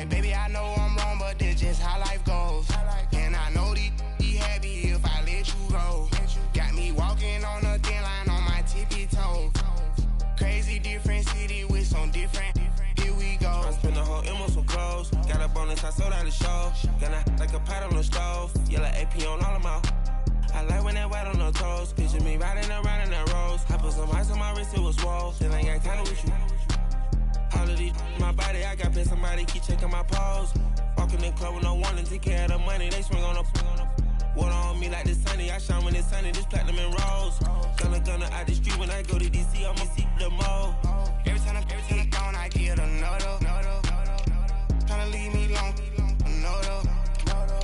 like, baby, I know I'm wrong, but that's just how life goes. And I know these be happy if I let you go. Got me walking on a thin line on my tippy toes. Crazy different city with some different. Here we go. I spent the whole M on some clothes. Got a bonus, I sold out the show. Gonna like a pot on the stove. Yellow AP on all of my. I like when that white on the toes. Picture me riding around in that rose. I put some ice on my wrist, it was swole. Still ain't got time with you. All of these my body, I got been somebody keep checking my pose. Walking in club with no warning, take care of the money. They swing on the water on me like the sunny. I shine when it's sunny, this platinum and rose. Gonna out the street when I go to DC, I'ma see the mo. Every time I'm gone, I get another. Tryna leave me alone, another.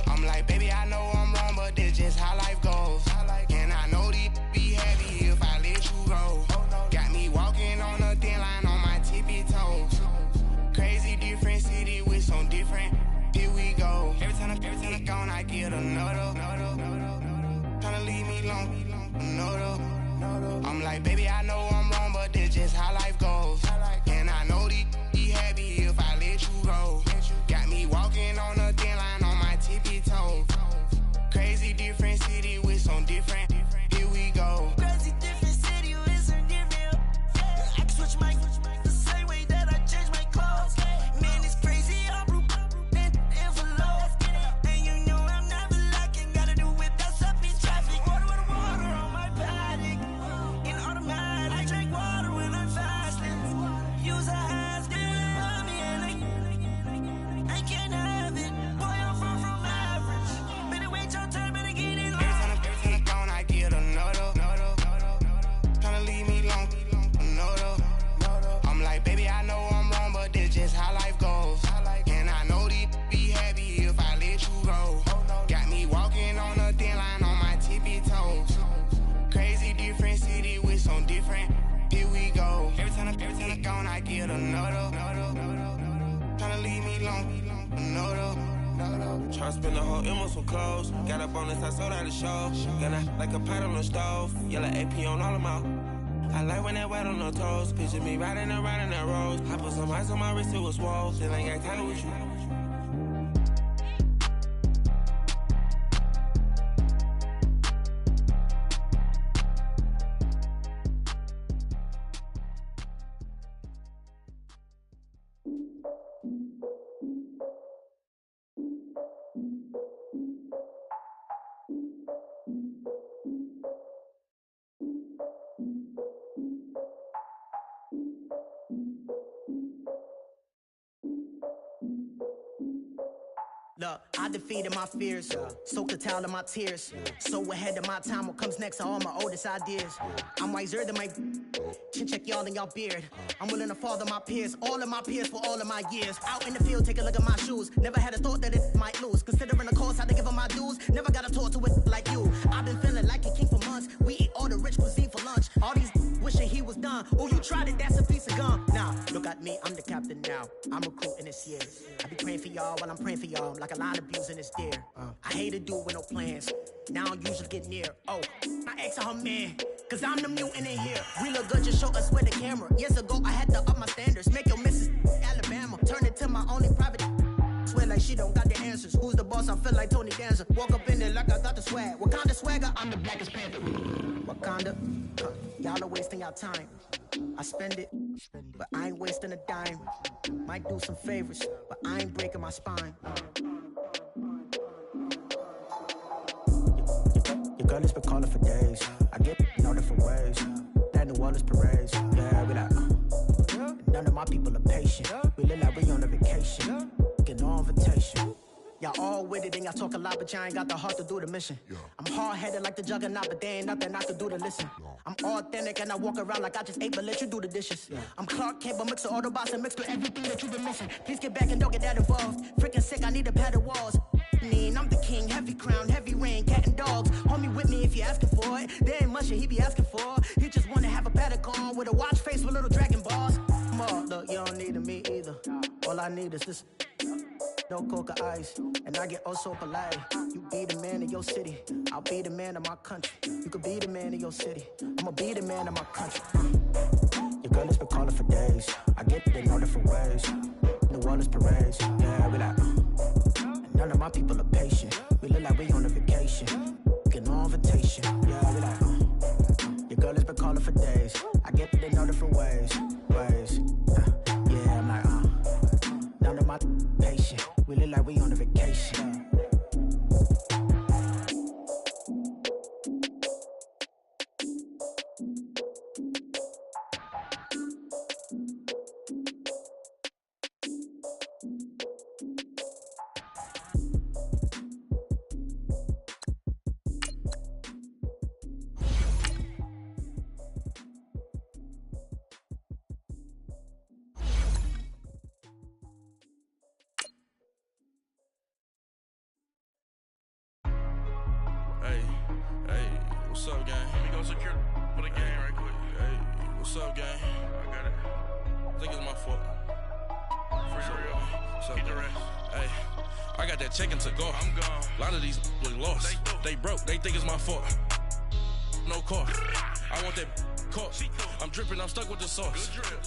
I'm like, baby, I know I'm wrong, but that's just how life goes. And I know these be happy if I let you go. Got me walking on a thin line on my tippy toes. Crazy different city with some different. Here we go. Every time I'm gone, I get another. Tryna leave me alone, another. I'm like, baby, I know I'm wrong, but that's just how life goes. And I know these be happy if I let you go. Got me walking on a thin line on my tippy toes. Crazy different city with some different. Here we go. Crazy different city with some different. I can switch my the same way that I change my clothes. Man, it's crazy. I'm envelope. And you know I'm never lacking. Gotta do it, that's up in traffic. Water on my paddock. In automatic. I drink water when I'm fasting. Use a hands, give me and I can't have it. Boy, I'm far from average. Better wait your turn, better get it on. Every time I'm gone, I get another. Tryna leave me alone, another. I'm like, baby, I know I'm wrong, but that's just how life goes. And I know these be happy if I let you go. Got me walking on a thin line on my tippy toes. Crazy different city with some different. Here we go. Every time I'm gone, I get another. Tryna leave me alone, another. Tryna spend the whole M on some clothes. Got a bonus, I sold out the show. Gonna like a pot on the stove. Yellow AP on all of my. I like when that white on the toes. Picture me riding around in that rose. I put some ice on my wrist, it was swole. Still ain't got time with you. Look, I defeated my fears, soaked a towel in my tears. So ahead of my time, what comes next are all my oldest ideas. I'm wiser than my chin check y'all in y'all beard. I'm willing to father my peers, all of my peers for all of my years. Out in the field, take a look at my shoes. Never had a thought that it might lose. Considering the cost, I had to give up my dues. Never got a talk to it like you. I've been feeling like a king for months. We eat all the rich cuisine for lunch. All these wishing he was done. Oh, you tried it, that's a piece of gum. Nah, look at me, I'm the captain now. I'm recruiting this year. I be praying for y'all while I'm praying for y'all. Like a line abusing this deer. I hate to do it with no plans. Now I don't usually get near. Oh, I asked her man, cause I'm the mutant in here. We look good, just show us where the camera. Years ago, I had to up my standards. Make your Mrs. Alabama. Turn it to my only private. Swear like she don't got the answers. Who's the boss? I feel like Tony Danza. Walk up in there like I got the swag. Wakanda swagger, I'm the blackest panther. Wakanda, y'all are wasting your time. I spend it, but I ain't wasting a dime. Might do some favors, but I ain't breaking my spine. Your girl has been calling for days. I get no different ways. That New Orleans parades. Yeah, we like, none of my people are patient. We look like we on a vacation. Get no invitation. Y'all all with it and y'all talk a lot, but y'all ain't got the heart to do the mission. I'm hard-headed like the juggernaut, but there ain't nothing I can do to listen. I'm authentic and I walk around like I just ate, but let you do the dishes. I'm Clark Kent, but mix the Autobots and mix with everything that you've been missing. Please get back and don't get that involved. Freaking sick, I need a padded walls. I'm the king, heavy crown, heavy rain, cat and dogs. Homie with me if you're asking for it. There ain't much that he be asking for. He just wanna have a paddock on with a watch face with little dragon balls. Look, you don't need me either. All I need is this. No coca ice, and I get oh so polite. You be the man of your city, I'll be the man of my country. You could be the man of your city, I'ma be the man of my country. Your girl has been calling for days. I get it in all different ways. New New Orleans parades. Yeah, we like, none of my people are patient. We look like we on a vacation. Get no invitation. Yeah, we like, your girl has been calling for days. I get that they know different ways. Yeah, I'm like, none of my patient. We look like we on a vacation. What's up, gang? Let me go secure for the game right quick. Hey, what's up, gang? I got it. I think it's my fault. For real. What's up, keep the rest. Hey, I got that check-in to go. I'm gone. A lot of these look lost. They broke. They think it's my fault. No car. I want that caught. I'm dripping. I'm stuck with the sauce. Good drip.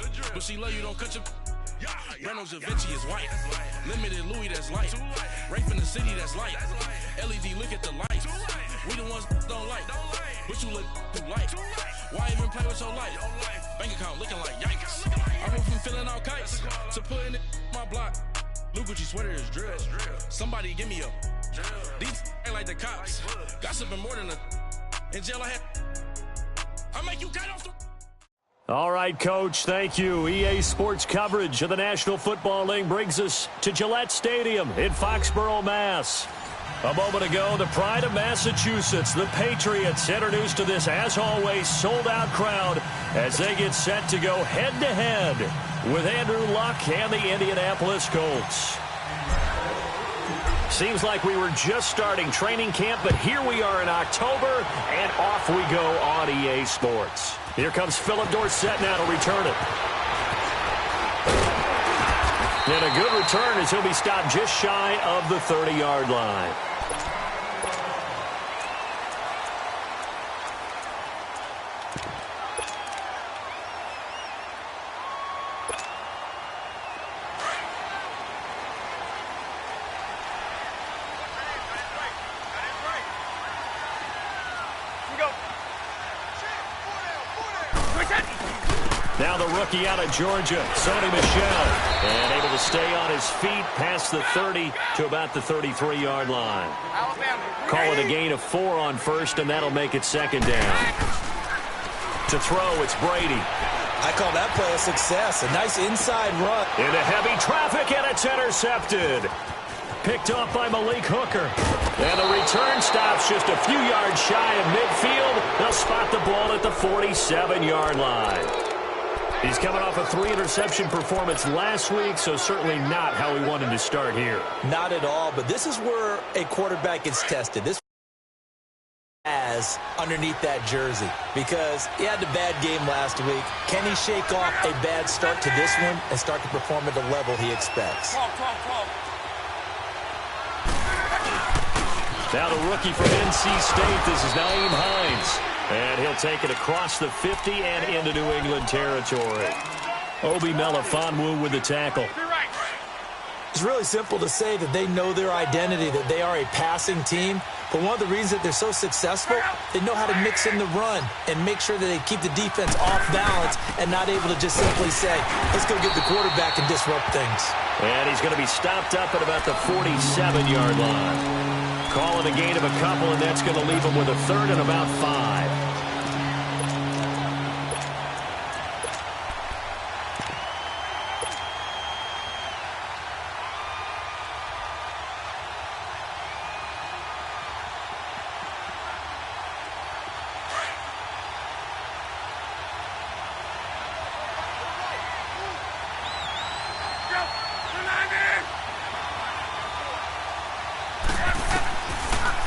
Good drip. But she love you. Don't cut your... Reynolds Da Vinci is white. Limited Louis, that's light. Rape in the city, that's light. LED, look at the lights. We the ones don't like. But you look too light. Why even play with your life? Bank account looking like yikes. I went from filling out kites to putting it in my block. Blue Gucci sweater is drill. Somebody give me a these ain't like the cops. Gossiping more than a in jail I make you cut off the... All right, Coach, thank you. EA Sports coverage of the National Football League brings us to Gillette Stadium in Foxborough, Mass. A moment ago, the pride of Massachusetts, the Patriots, introduced to this, as always, sold-out crowd as they get set to go head-to-head with Andrew Luck and the Indianapolis Colts. Seems like we were just starting training camp, but here we are in October, and off we go on EA Sports. Here comes Philip Dorsett now to return it. And a good return as he'll be stopped just shy of the 30-yard line. Now the rookie out of Georgia, Sony Michel, and able to stay on his feet past the 30 to about the 33-yard line. Call it a gain of 4 on first, and that'll make it second down. To throw, it's Brady. I call that play a success. A nice inside run. Into heavy traffic, and it's intercepted. Picked off by Malik Hooker. And the return stops just a few yards shy of midfield. They'll spot the ball at the 47-yard line. He's coming off a 3-interception performance last week, so certainly not how he wanted to start here. Not at all, but this is where a quarterback gets tested. This as underneath that jersey, because he had a bad game last week. Can he shake off a bad start to this one and start to perform at the level he expects? Now the rookie from NC State, this is Nyheim Hines. And he'll take it across the 50 and into New England territory. Obi Melifonwu with the tackle. It's really simple to say that they know their identity, that they are a passing team. But one of the reasons that they're so successful, they know how to mix in the run and make sure that they keep the defense off balance and not able to just simply say, let's go get the quarterback and disrupt things. And he's going to be stopped up at about the 47-yard line. Call it a gain of a couple, and that's going to leave him with a third and about 5.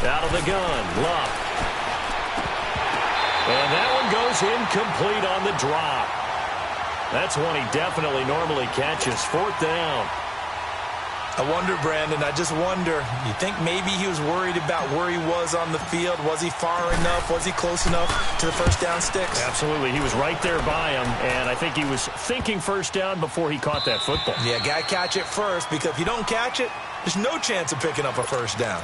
Out of the gun, Luck. And that one goes incomplete on the drop. That's one he definitely normally catches. 4th down. I wonder, Brandon, I just wonder, you think maybe he was worried about where he was on the field? Was he far enough? Was he close enough to the first down sticks? Absolutely. He was right there by him, and I think he was thinking first down before he caught that football. Yeah, got to catch it first, because if you don't catch it, there's no chance of picking up a first down.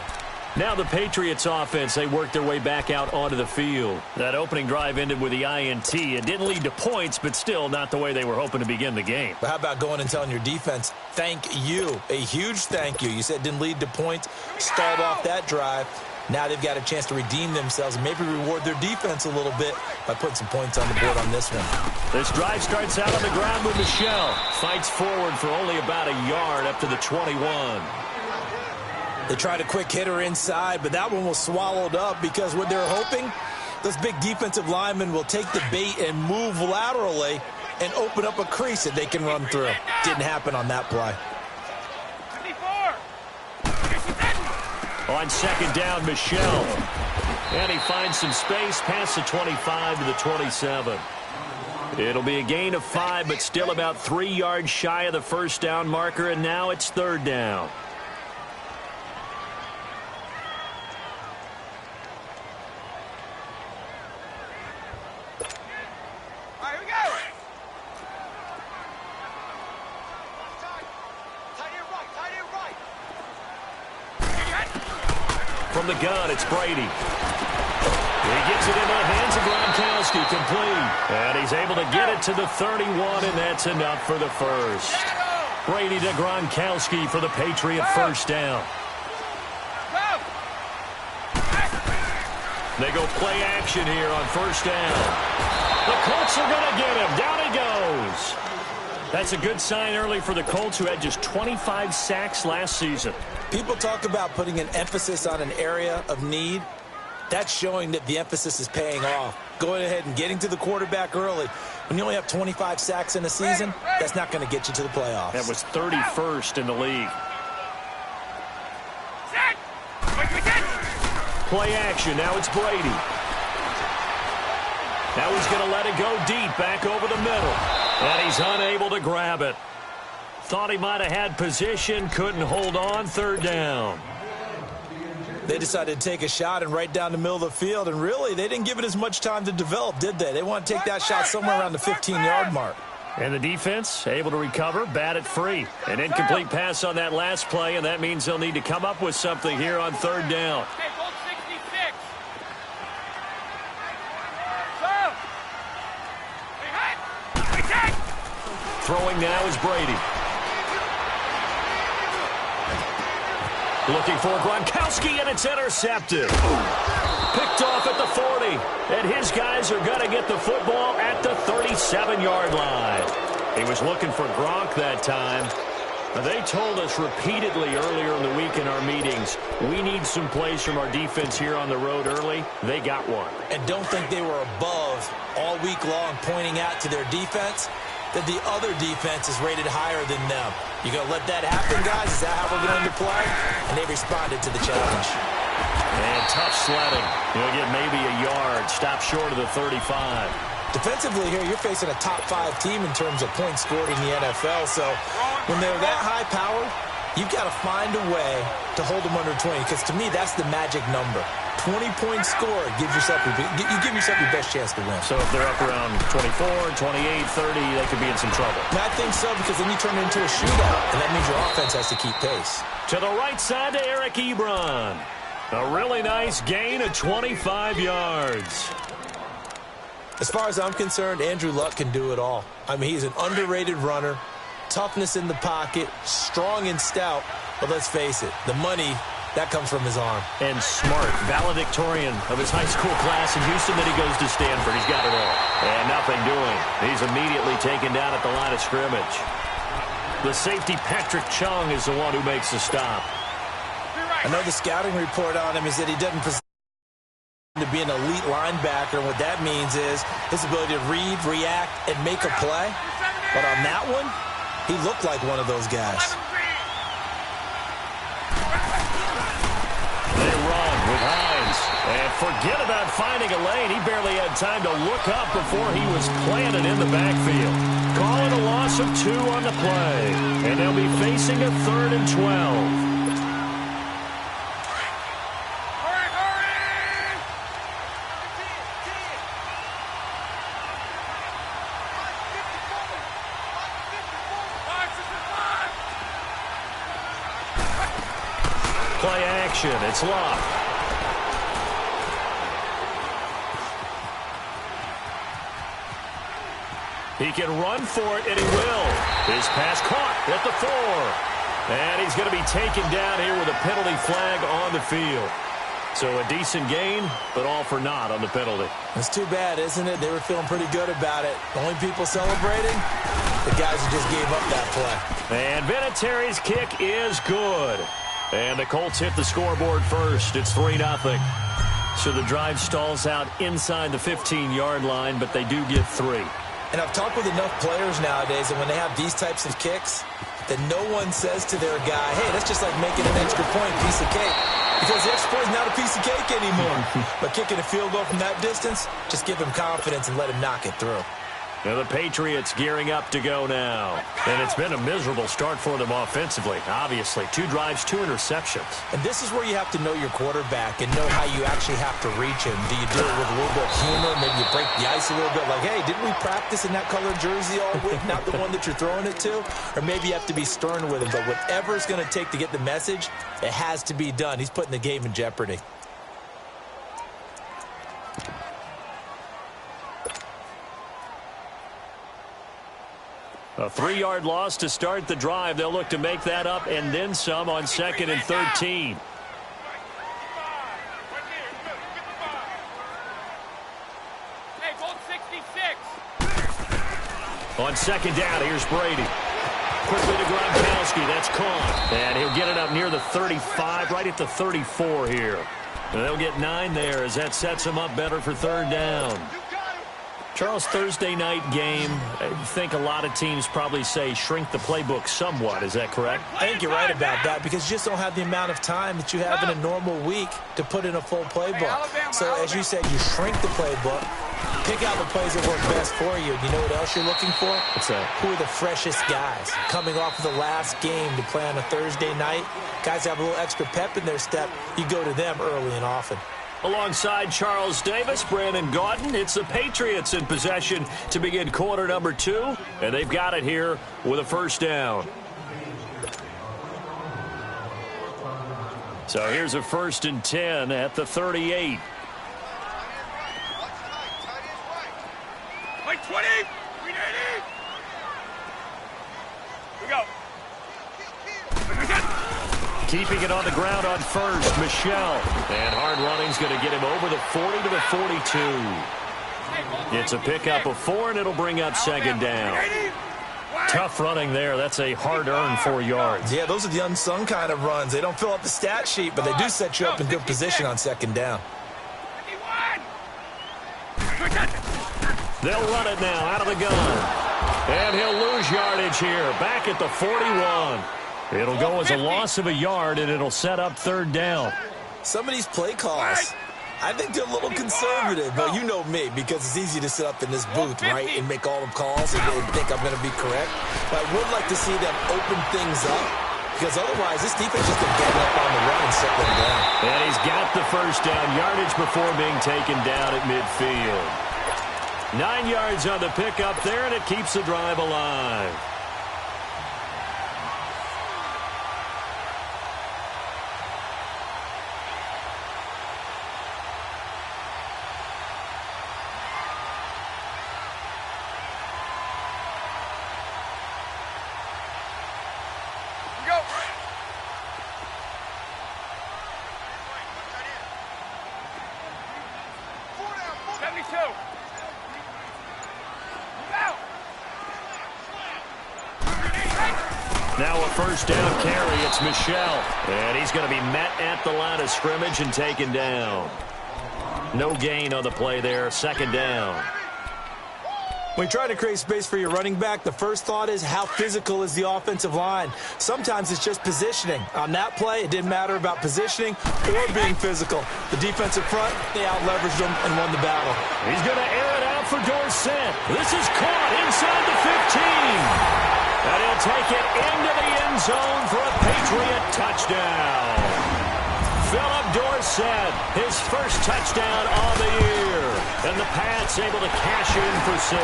Now the Patriots offense, they worked their way back out onto the field. That opening drive ended with the INT. It didn't lead to points, but still not the way they were hoping to begin the game. But how about going and telling your defense, thank you, a huge thank you. You said it didn't lead to points, stalled off that drive. Now they've got a chance to redeem themselves and maybe reward their defense a little bit by putting some points on the board on this one. This drive starts out on the ground with Michelle. Fights forward for only about a yard up to the 21. They tried a quick hitter inside, but that one was swallowed up because what they're hoping, those big defensive linemen will take the bait and move laterally and open up a crease that they can run through. Didn't happen on that play. On second down, Michelle. And he finds some space past the 25 to the 27. It'll be a gain of 5, but still about 3 yards shy of the first down marker, and now it's third down. From the gun, it's Brady. He gets it into the hands of Gronkowski, complete. And he's able to get it to the 31, and that's enough for the first. Brady to Gronkowski for the Patriot first down. They go play action here on first down. The Colts are going to get him. Down he goes. That's a good sign early for the Colts, who had just 25 sacks last season. People talk about putting an emphasis on an area of need. That's showing that the emphasis is paying off. Going ahead and getting to the quarterback early. When you only have 25 sacks in a season, that's not going to get you to the playoffs. That was 31st in the league. Play action. Now it's Brady. Now he's going to let it go deep back over the middle. And he's unable to grab it. Thought he might have had position, couldn't hold on, third down. They decided to take a shot and right down the middle of the field, and really, they didn't give it as much time to develop, did they? They want to take that shot somewhere around the 15-yard mark. And the defense able to recover, bat it free. An incomplete pass on that last play, and that means they'll need to come up with something here on third down. Throwing now is Brady. Looking for Gronkowski, and it's intercepted. Picked off at the 40, and his guys are going to get the football at the 37-yard line. He was looking for Gronk that time. They told us repeatedly earlier in the week in our meetings, we need some plays from our defense here on the road early. They got one. And don't think they were above all week long pointing out to their defense that the other defense is rated higher than them. You going to let that happen, guys? Is that how we're going to play? And they responded to the challenge. And tough sledding. He'll get maybe a yard. Stop short of the 35. Defensively here, you're facing a top-5 team in terms of points scored in the NFL. So when they're that high-powered, you've got to find a way to hold them under 20. Because to me, that's the magic number. 20 points scored, you give yourself your best chance to win. So if they're up around 24, 28, 30, they could be in some trouble. And I think so, because then you turn it into a shootout, and that means your offense has to keep pace. To the right side to Eric Ebron. A really nice gain of 25 yards. As far as I'm concerned, Andrew Luck can do it all. I mean, he's an underrated runner, toughness in the pocket, strong and stout, but let's face it, the money, that comes from his arm. And smart, valedictorian of his high school class in Houston, then he goes to Stanford. He's got it all. And nothing doing. He's immediately taken down at the line of scrimmage. The safety, Patrick Chung, is the one who makes the stop. I know the scouting report on him is that he doesn't possess to be an elite linebacker, and what that means is his ability to read, react, and make a play. But on that one, he looked like one of those guys. They run with Hines. And forget about finding a lane. He barely had time to look up before he was planted in the backfield. Calling a loss of 2 on the play. And they'll be facing a 3rd and 12. Play action. It's Locke. He can run for it, and he will. His pass caught at the 4. And he's going to be taken down here with a penalty flag on the field. So a decent gain, but all for naught on the penalty. It's too bad, isn't it? They were feeling pretty good about it. The only people celebrating, the guys who just gave up that play. And Vinatieri's kick is good. And the Colts hit the scoreboard first. It's 3-0. So the drive stalls out inside the 15-yard line, but they do get 3. And I've talked with enough players nowadays, and when they have these types of kicks, that no one says to their guy, hey, that's just like making an extra point, piece of cake. Because the extra point is not a piece of cake anymore. But kicking a field goal from that distance, just give him confidence and let him knock it through. Now the Patriots gearing up to go now. And it's been a miserable start for them offensively, obviously. 2 drives, 2 interceptions. And this is where you have to know your quarterback and know how you actually have to reach him. Do you do it with a little bit of humor? Maybe you break the ice a little bit like, hey, didn't we practice in that colored jersey all week, not the one that you're throwing it to? Or maybe you have to be stern with him. But whatever it's going to take to get the message, it has to be done. He's putting the game in jeopardy. A 3-yard loss to start the drive. They'll look to make that up and then some on 2nd and 13. On 2nd down, here's Brady. Quickly to Gronkowski. That's caught. And he'll get it up near the 35, right at the 34 here. And they'll get 9 there as that sets him up better for 3rd down. Charles, Thursday night game, I think a lot of teams probably say shrink the playbook somewhat. Is that correct? I think you're right about that because you just don't have the amount of time that you have in a normal week to put in a full playbook. So as you said, you shrink the playbook, pick out the plays that work best for you. You know what else you're looking for? What's that? Who are the freshest guys? Coming off of the last game to play on a Thursday night, guys have a little extra pep in their step. You go to them early and often. Alongside Charles Davis, Brandon Gaudin, it's the Patriots in possession to begin quarter number 2, and they've got it here with a 1st down. So here's a 1st and 10 at the 38. Like 20, 390. We go. Keeping it on the ground on 1st, Michelle. And hard running's going to get him over the 40 to the 42. It's a pickup of 4, and it'll bring up 2nd down. Tough running there. That's a hard-earned 4 yards. Yeah, those are the unsung kind of runs. They don't fill up the stat sheet, but they do set you up in good position on 2nd down. They'll run it now out of the gun. And he'll lose yardage here. Back at the 41. It'll go as a loss of a yard, and it'll set up 3rd down. Some of these play calls, I think they're a little conservative, but you know me, because it's easy to sit up in this booth, right, and make all the calls and think I'm going to be correct. But I would like to see them open things up, because otherwise this defense is going to get up on the run and set them down. And he's got the 1st down yardage before being taken down at midfield. 9 yards on the pickup there, and it keeps the drive alive. Now a 1st down carry. It's Michelle. And he's going to be met at the line of scrimmage and taken down. No gain on the play there. 2nd down. When you're trying to create space for your running back, the first thought is how physical is the offensive line? Sometimes it's just positioning. On that play, it didn't matter about positioning or being physical. The defensive front, they out-leveraged them and won the battle. He's going to air it out for Dorsett. This is caught inside the 15. And he'll take it into the end zone for a Patriot touchdown. Philip Dorsett, his first touchdown of the year. And the Pats able to cash in for 6.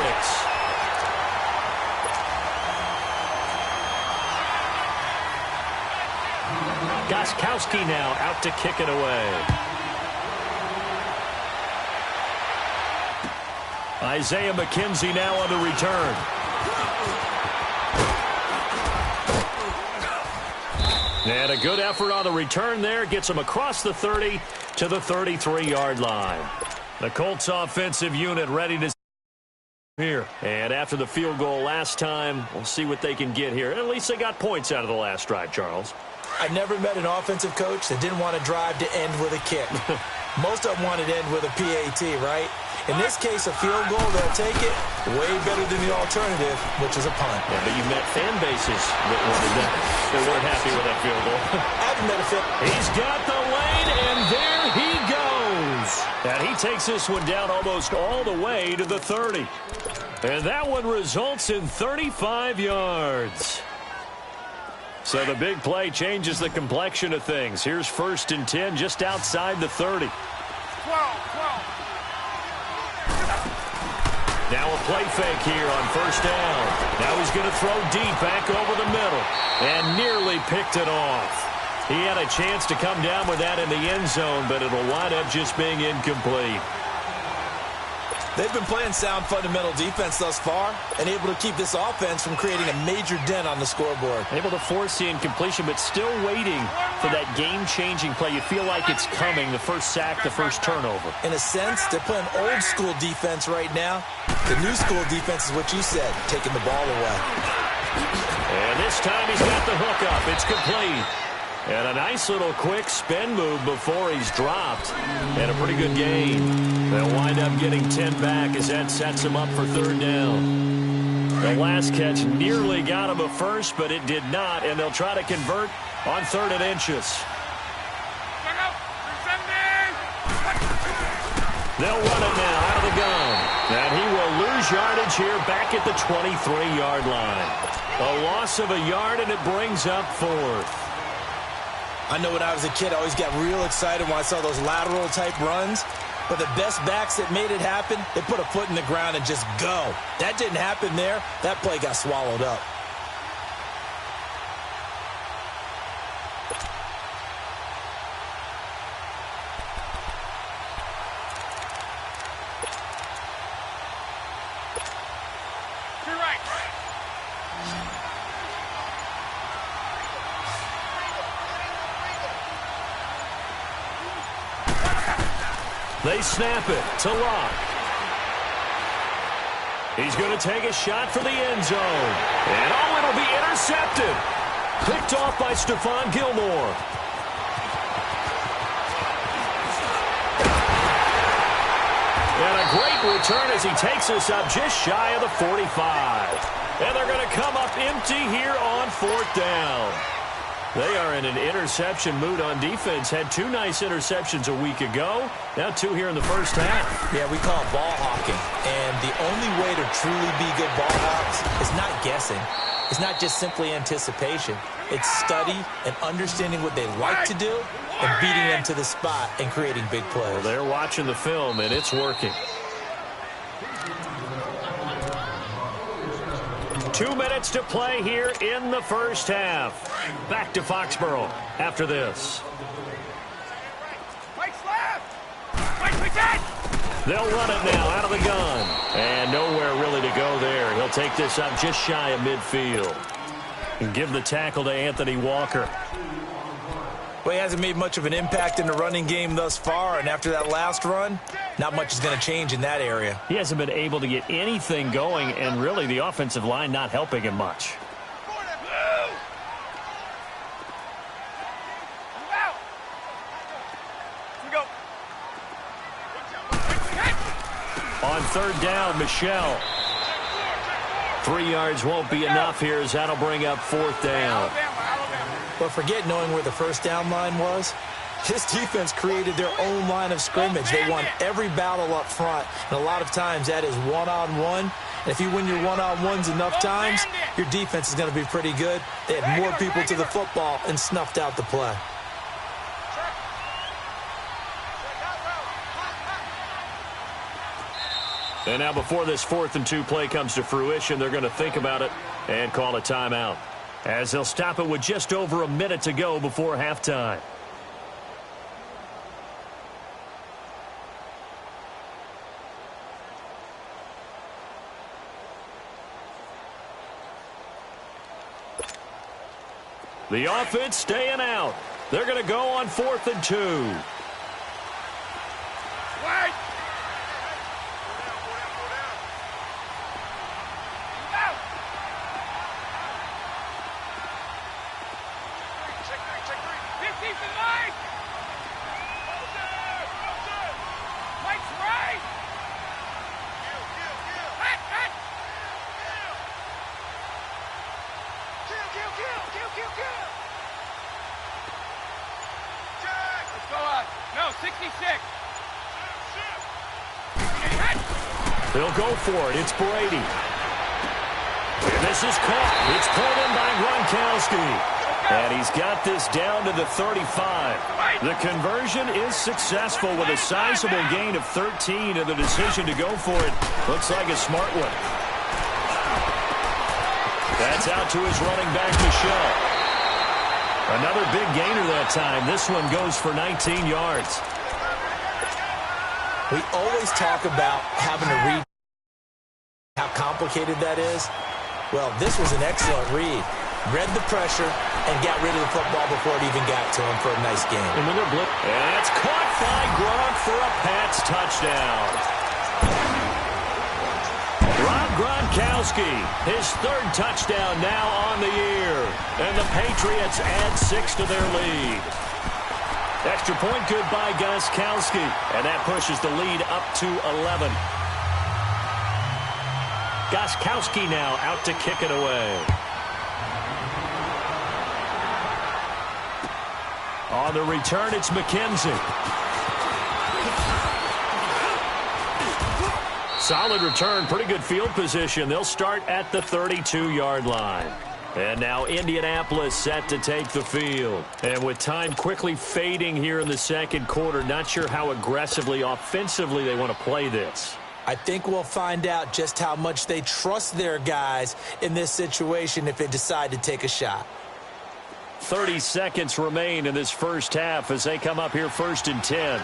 Gostkowski now out to kick it away. Isaiah McKenzie now on the return. And a good effort on the return there. Gets him across the 30 to the 33-yard line. The Colts offensive unit ready to here. And after the field goal last time, we'll see what they can get here. At least they got points out of the last drive, Charles. I never met an offensive coach that didn't want to drive to end with a kick. Most of them wanted to end with a PAT, right? In this case, a field goal, they'll take it way better than the alternative, which is a punt. Yeah, but you've met fan bases that wanted that. They weren't happy with that field goal. I haven't met a fan. He's got the lane, and there he goes. And he takes this one down almost all the way to the 30. And that one results in 35 yards. So the big play changes the complexion of things. Here's 1st and 10 just outside the 30. 12. Now a play fake here on 1st down. Now he's going to throw deep back over the middle. And nearly picked it off. He had a chance to come down with that in the end zone, but it'll wind up just being incomplete. They've been playing sound fundamental defense thus far and able to keep this offense from creating a major dent on the scoreboard. Able to force the incompletion, but still waiting for that game-changing play. You feel like it's coming, the first sack, the first turnover. In a sense, they're playing old-school defense right now. The new-school defense is what you said, taking the ball away. And this time he's got the hook up. It's complete. And a nice little quick spin move before he's dropped. And a pretty good gain. They'll wind up getting 10 back as that sets him up for 3rd down. The last catch nearly got him a first, but it did not. And they'll try to convert on 3rd and inches. They'll run it now out of the gun. And he will lose yardage here back at the 23-yard line. A loss of a yard, and it brings up 4th. I know when I was a kid, I always got real excited when I saw those lateral-type runs. But the best backs that made it happen, they put a foot in the ground and just go. That didn't happen there. That play got swallowed up. They snap it to Locke. He's going to take a shot for the end zone. And it'll be intercepted. Picked off by Stephon Gilmore. And a great return as he takes this up just shy of the 45. And they're going to come up empty here on 4th down. They are in an interception mood on defense. Had 2 nice interceptions a week ago. Now 2 here in the first half. Yeah, we call it ball hawking. And the only way to truly be good ball hawks is not guessing. It's not just simply anticipation. It's study and understanding what they like to do and beating them to the spot and creating big plays. Well, they're watching the film, and it's working. 2 minutes to play here in the first half. Back to Foxborough after this. They'll run it now out of the gun. And nowhere really to go there. He'll take this up just shy of midfield. And give the tackle to Anthony Walker. Well, he hasn't made much of an impact in the running game thus far, and after that last run, not much is going to change in that area. He hasn't been able to get anything going, and really the offensive line not helping him much. On 3rd down, Michelle. 3 yards won't be enough here as that'll bring up 4th down. But forget knowing where the first down line was. This defense created their own line of scrimmage. They won every battle up front, and a lot of times that is one-on-one. And if you win your one-on-ones enough times, your defense is going to be pretty good. They had more people to the football and snuffed out the play. And now before this 4th and 2 play comes to fruition, they're going to think about it and call a timeout, as they'll stop it with just over a minute to go before halftime. The offense staying out. They're going to go on 4th and 2. Wait. They'll go for it. It's Brady. And this is caught. It's pulled in by Gronkowski. And he's got this down to the 35. The conversion is successful with a sizable gain of 13, and the decision to go for it looks like a smart one. That's out to his running back, Michelle. Another big gainer that time. This one goes for 19 yards. We always talk about having to read how complicated that is. Well, this was an excellent read. Read the pressure and got rid of the football before it even got to him for a nice gain. And it's caught by Gronk for a Pats touchdown. Rob Gronkowski, his 3rd touchdown now on the year. And the Patriots add 6 to their lead. Extra point good by Gronkowski. And that pushes the lead up to 11. Gronkowski now out to kick it away. On the return, it's McKenzie. Solid return, pretty good field position. They'll start at the 32-yard line. And now Indianapolis set to take the field. And with time quickly fading here in the second quarter, not sure how aggressively, offensively they want to play this. I think we'll find out just how much they trust their guys in this situation if they decide to take a shot. 30 seconds remain in this first half as they come up here 1st and 10.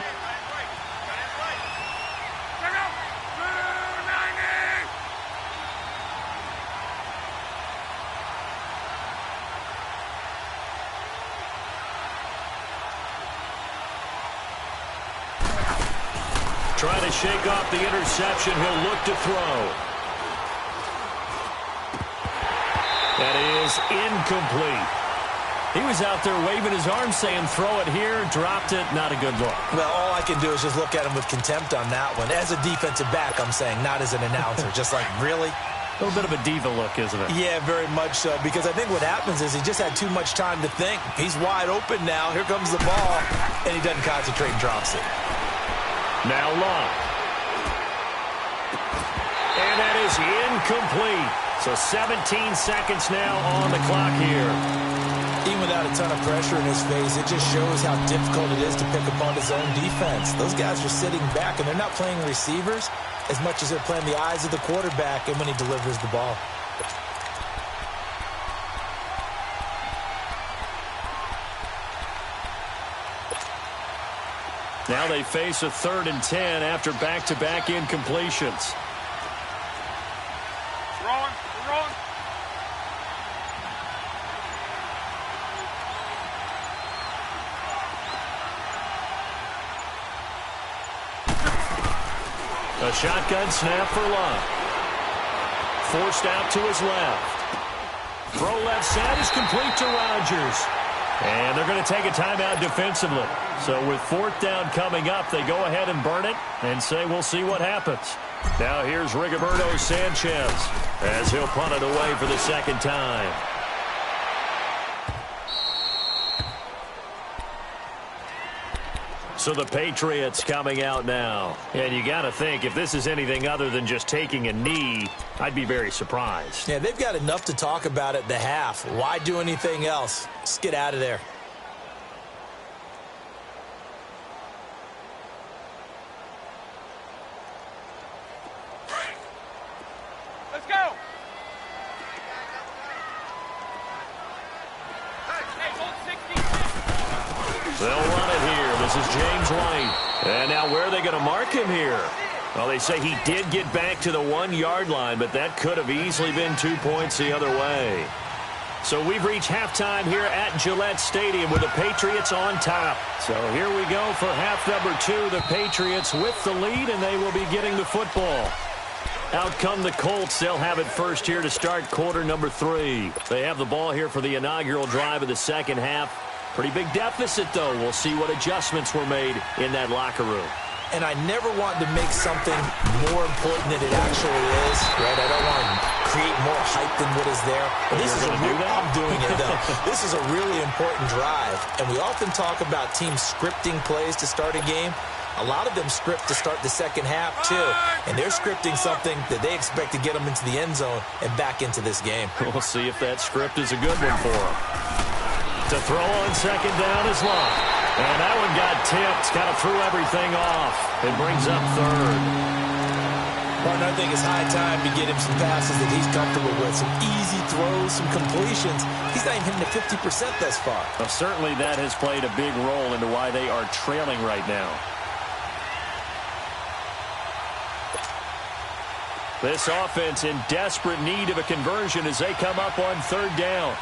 Trying to shake off the interception. He'll look to throw. That is incomplete. He was out there waving his arms saying throw it here, dropped it, not a good look. Well, all I can do is just look at him with contempt on that one. As a defensive back, I'm saying, not as an announcer. Just like, really? A little bit of a diva look, isn't it? Yeah, very much so, because I think what happens is he just had too much time to think. He's wide open now. Here comes the ball, and he doesn't concentrate and drops it. Now Love. And that is incomplete. So 17 seconds now on the clock here. Even without a ton of pressure in his face, it just shows how difficult it is to pick upon his own defense. Those guys are sitting back, and they're not playing receivers as much as they're playing the eyes of the quarterback and when he delivers the ball. Now they face a 3rd and 10 after back-to-back incompletions. Wrong. A shotgun snap for Love. Forced out to his left. Throw left side is complete to Rodgers. And they're going to take a timeout defensively. So with 4th down coming up, they go ahead and burn it and say we'll see what happens. Now here's Rigoberto Sanchez as he'll punt it away for the 2nd time. So the Patriots coming out now. And you got to think, if this is anything other than just taking a knee, I'd be very surprised. Yeah, they've got enough to talk about at the half. Why do anything else? Just get out of there. Let's go. They'll run it here. This is James White. And now where are they going to mark him here? Well, they say he did get back to the 1-yard line, but that could have easily been 2 points the other way. So we've reached halftime here at Gillette Stadium with the Patriots on top. So here we go for half number 2. The Patriots with the lead, and they will be getting the football. Out come the Colts. They'll have it first here to start quarter number 3. They have the ball here for the inaugural drive of the second half. Pretty big deficit, though. We'll see what adjustments were made in that locker room. And I never want to make something more important than it actually is, right? I don't want to create more hype than what is there. But this is I'm doing it, though. This is a really important drive. And we often talk about teams scripting plays to start a game. A lot of them script to start the second half, too. And they're scripting something that they expect to get them into the end zone and back into this game. We'll see if that script is a good one for them. To throw on second down is Locke. And that one got tipped. Kind of threw everything off. It brings up 3rd. Well, I think it's high time to get him some passes that he's comfortable with. Some easy throws, some completions. He's not even hitting the 50% thus far. Well, certainly that has played a big role into why they are trailing right now. This offense in desperate need of a conversion as they come up on 3rd down.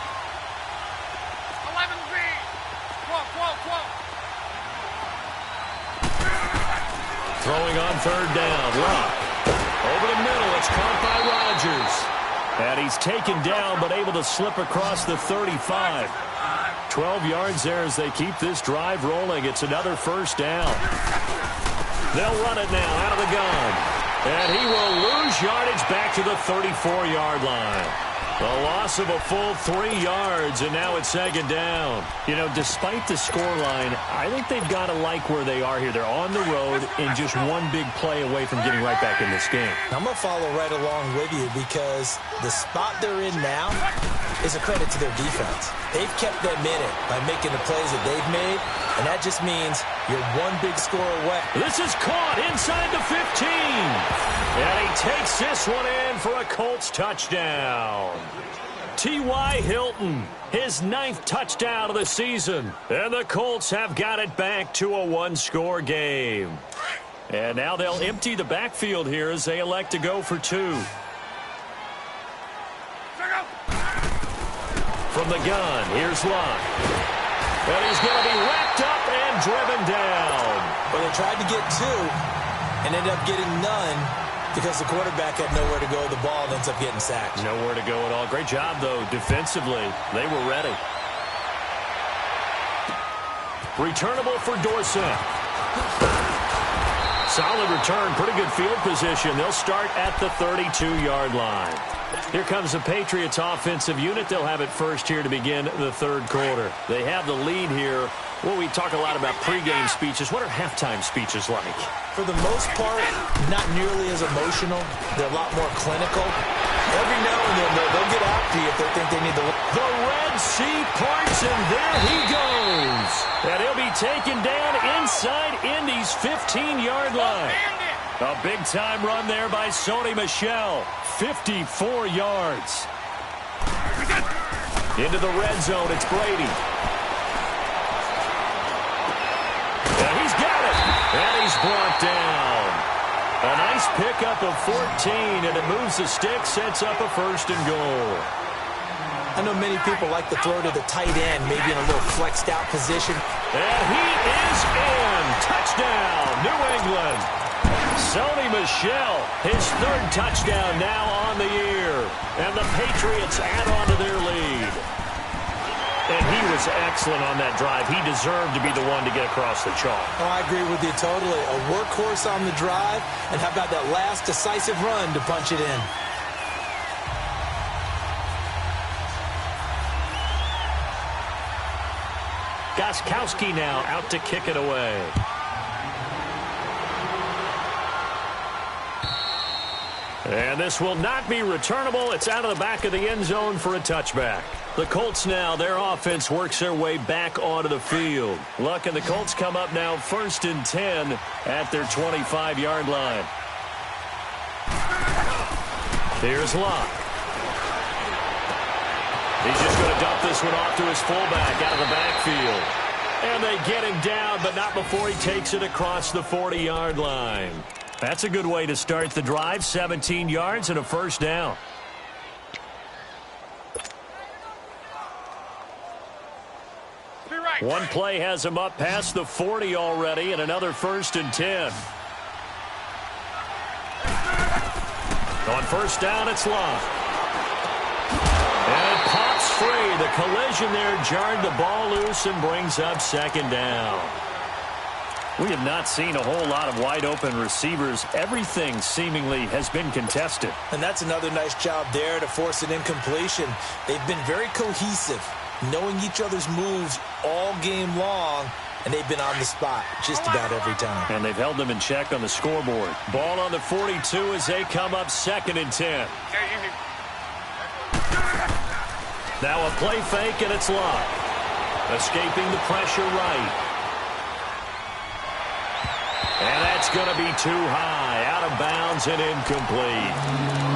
Throwing on 3rd down. Locke. Over the middle. It's caught by Rodgers. And he's taken down but able to slip across the 35. 12 yards there as they keep this drive rolling. It's another 1st down. They'll run it now out of the gun. And he will lose yardage back to the 34-yard line. A loss of a full 3 yards, and now it's 2nd down. You know, despite the scoreline, I think they've got to like where they are here. They're on the road and just one big play away from getting right back in this game. I'm going to follow right along with you because the spot they're in now is a credit to their defense. They've kept them in it by making the plays that they've made, and that just means you're one big score away. This is caught inside the 15. And he takes this one in for a Colts touchdown. T.Y. Hilton, his 9th touchdown of the season. And the Colts have got it back to a 1-score game. And now they'll empty the backfield here as they elect to go for 2. From the gun, here's Locke. And he's going to be wrapped up and driven down. Well, they tried to get 2 and ended up getting none because the quarterback had nowhere to go with the ball and ends up getting sacked. Nowhere to go at all. Great job, though, defensively. They were ready. Returnable for Dorsett. Solid return. Pretty good field position. They'll start at the 32-yard line. Here comes the Patriots offensive unit. They'll have it first here to begin the 3rd quarter. They have the lead here. Well, we talk a lot about pregame speeches. What are halftime speeches like? For the most part, not nearly as emotional. They're a lot more clinical. Every now and then, they'll get after you if they think they need the... The Red Sea parts, and there he goes. And he'll be taken down inside Indy's 15-yard line. A big-time run there by Sony Michel. 54 yards. Into the red zone, it's Brady. And he's got it. And he's brought down. A nice pickup of 14, and it moves the stick, sets up a 1st and goal. I know many people like to throw to the tight end, maybe in a little flexed out position. And he is in. Touchdown, New England. Sony Michel, his 3rd touchdown now on the year. And the Patriots add on to their lead. And he was excellent on that drive. He deserved to be the one to get across the chalk. Oh, I agree with you totally. A workhorse on the drive, and how about that last decisive run to punch it in? Gostkowski now out to kick it away. And this will not be returnable. It's out of the back of the end zone for a touchback. The Colts now, their offense works their way back onto the field. Luck and the Colts come up now 1st and 10 at their 25-yard line. Here's Luck. He's just going to dump this one off to his fullback out of the backfield. And they get him down, but not before he takes it across the 40-yard line. That's a good way to start the drive. 17 yards and a first down. One play has him up past the 40 already, and another 1st and 10. On first down, it's Luck. And it pops free. The collision there jarred the ball loose and brings up 2nd down. We have not seen a whole lot of wide-open receivers. Everything seemingly has been contested. And that's another nice job there to force an incompletion. They've been very cohesive, knowing each other's moves all game long, and they've been on the spot just about every time. And they've held them in check on the scoreboard. Ball on the 42 as they come up 2nd and 10. Now a play fake, and it's Luck. Escaping the pressure right. And that's going to be too high, out of bounds and incomplete.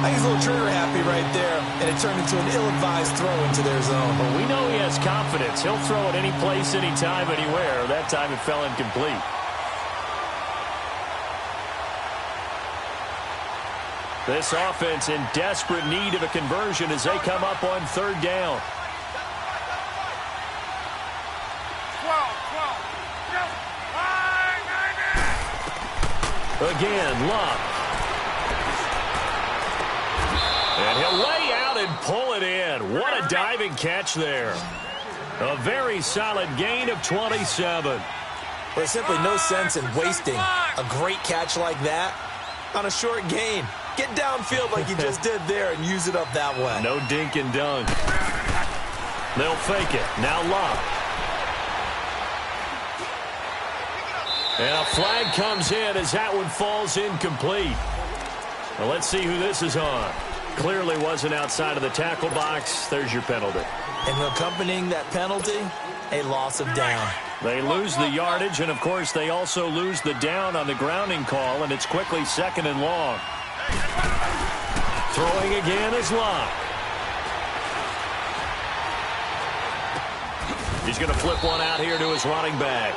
I think he's a little trigger happy right there, and it turned into an ill-advised throw into their zone. Well, we know he has confidence. He'll throw it any place, anytime, anywhere. That time it fell incomplete. This offense in desperate need of a conversion as they come up on 3rd down. 12. Again, Luck. And he'll lay out and pull it in. What a diving catch there. A very solid gain of 27. There's simply no sense in wasting a great catch like that on a short gain. Get downfield like you just did there and use it up that way. No dink and dunk. They'll fake it. Now Luck. And a flag comes in as that one falls incomplete. Well, let's see who this is on. Clearly wasn't outside of the tackle box. There's your penalty. And accompanying that penalty, a loss of down. They lose the yardage, and, of course, they also lose the down on the grounding call, and it's quickly 2nd and long. Throwing again is Luck. He's going to flip one out here to his running back.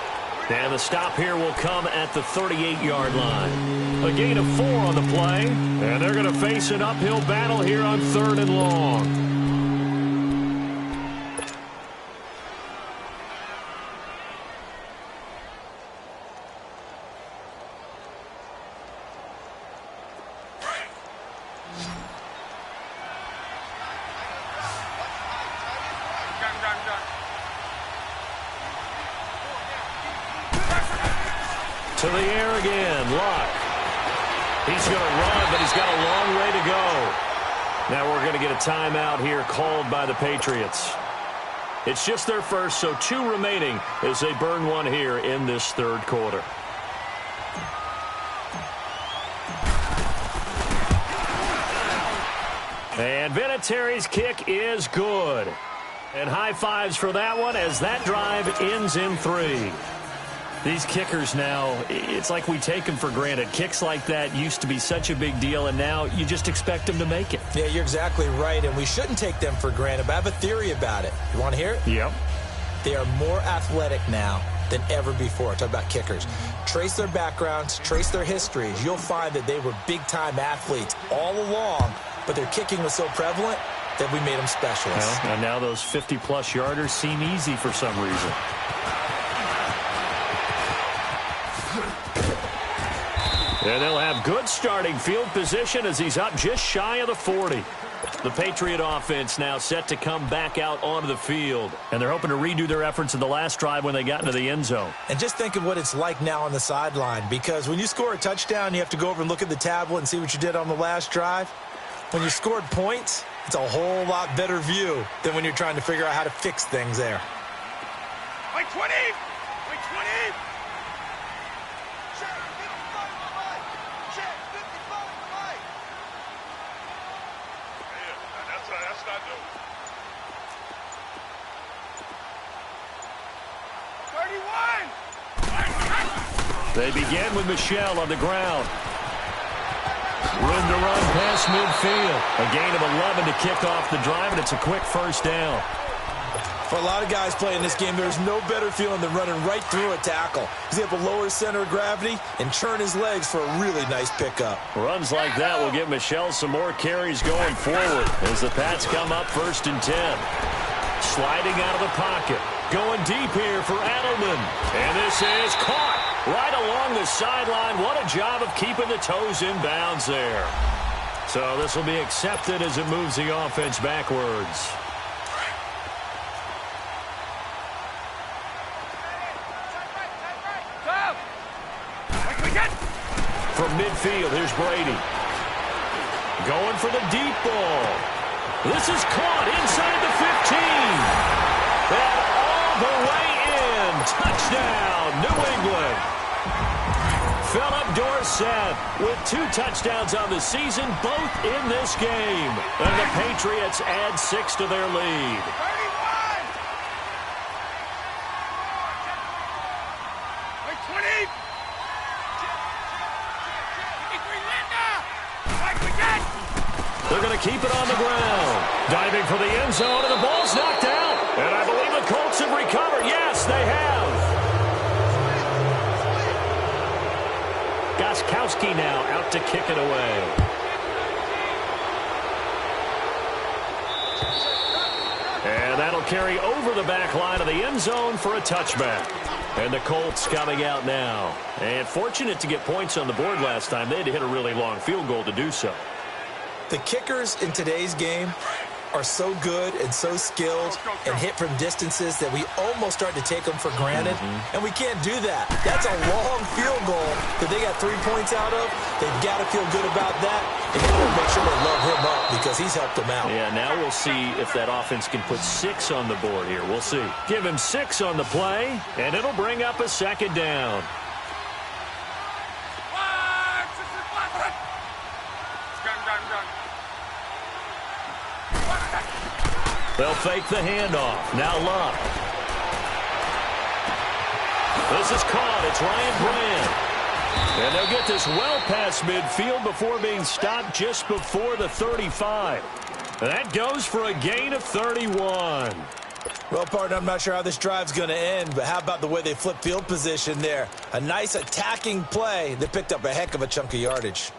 And the stop here will come at the 38-yard line. A gain of 4 on the play, and they're going to face an uphill battle here on 3rd and long. To the air again, Luck. He's going to run, but he's got a long way to go. Now we're going to get a timeout here called by the Patriots. It's just their first, so 2 remaining as they burn one here in this 3rd quarter. And Vinatieri's kick is good. And high fives for that one as that drive ends in 3. These kickers now, it's like we take them for granted. Kicks like that used to be such a big deal, and now you just expect them to make it. Yeah, you're exactly right, and we shouldn't take them for granted, but I have a theory about it. You want to hear it? Yep. They are more athletic now than ever before. Talk about kickers. Trace their backgrounds, trace their histories. You'll find that they were big-time athletes all along, but their kicking was so prevalent that we made them specialists. Well, and now those 50-plus yarders seem easy for some reason. And they'll have good starting field position as he's up just shy of the 40. The Patriot offense now set to come back out onto the field. And they're hoping to redo their efforts in the last drive when they got into the end zone. And just think of what it's like now on the sideline, because when you score a touchdown, you have to go over and look at the tablet and see what you did on the last drive. When you scored points, it's a whole lot better view than when you're trying to figure out how to fix things there. Like 20! Like 20! That's not new. 31! They begin with Michel on the ground. Room to run past midfield. A gain of 11 to kick off the drive, and it's a quick first down. For a lot of guys playing this game, there's no better feeling than running right through a tackle. He's able to lower his center of gravity and churn his legs for a really nice pickup. Runs like that will give Michel some more carries going forward as the Pats come up 1st and 10. Sliding out of the pocket. Going deep here for Adelman. And this is caught right along the sideline. What a job of keeping the toes in bounds there. So this will be accepted as it moves the offense backwards. From midfield, here's Brady. Going for the deep ball. This is caught inside the 15. And all the way in. Touchdown, New England. Philip Dorsett with 2 touchdowns on the season, both in this game. And the Patriots add 6 to their lead. 20! They're going to keep it on the ground. Diving for the end zone, and the ball's knocked out. And I believe the Colts have recovered. Yes, they have. Gostkowski now out to kick it away. And that'll carry over the back line of the end zone for a touchback. And the Colts coming out now. And fortunate to get points on the board last time. They had to hit a really long field goal to do so. The kickers in today's game are so good and so skilled and hit from distances that we almost start to take them for granted, and we can't do that. That's a long field goal that they got 3 points out of. They've got to feel good about that, and they want to make sure they love him up because he's helped them out. Yeah, now we'll see if that offense can put 6 on the board here. We'll see. Give him 6 on the play, and it'll bring up a 2nd down. They'll fake the handoff. Now Luck. This is caught. It's Ryan Brand. And they'll get this well past midfield before being stopped just before the 35. That goes for a gain of 31. Well, partner, I'm not sure how this drive's going to end, but how about the way they flip field position there? A nice attacking play that picked up a heck of a chunk of yardage.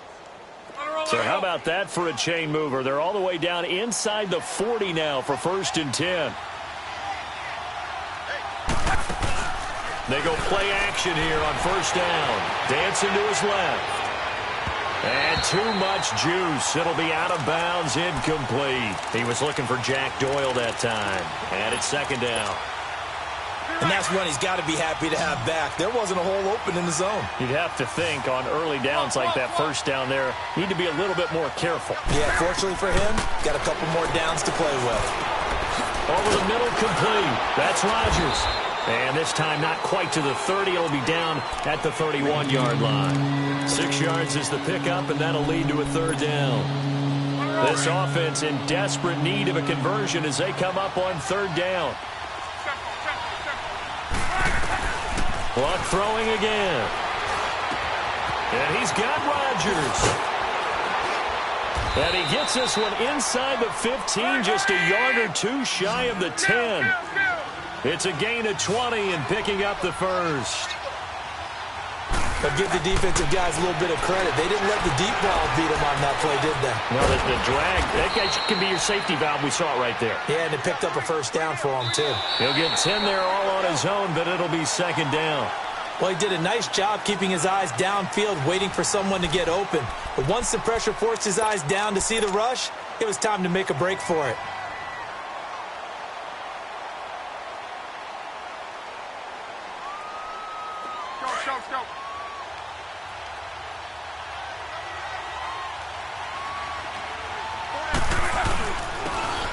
So how about that for a chain mover? They're all the way down inside the 40 now for 1st and 10. They go play action here on 1st down. Dancing to his left. And too much juice. It'll be out of bounds, incomplete. He was looking for Jack Doyle that time. And it's 2nd down. And that's one he's got to be happy to have back. There wasn't a hole open in the zone. You'd have to think on early downs like that 1st down there, need to be a little bit more careful. Yeah, fortunately for him, got a couple more downs to play with. Over the middle, complete. That's Rodgers. And this time not quite to the 30. It'll be down at the 31-yard line. 6 yards is the pickup, and that'll lead to a 3rd down. This offense in desperate need of a conversion as they come up on 3rd down. Luck throwing again. And he's got Rodgers. And he gets this one inside the 15, just a yard or 2 shy of the 10. It's a gain of 20 and picking up the 1st. But give the defensive guys a little bit of credit. They didn't let the deep ball beat them on that play, did they? No, the drag, that can be your safety valve. We saw it right there. Yeah, and it picked up a 1st down for him, too. He'll get 10 there all on his own, but it'll be 2nd down. Well, he did a nice job keeping his eyes downfield, waiting for someone to get open. But once the pressure forced his eyes down to see the rush, it was time to make a break for it. Go.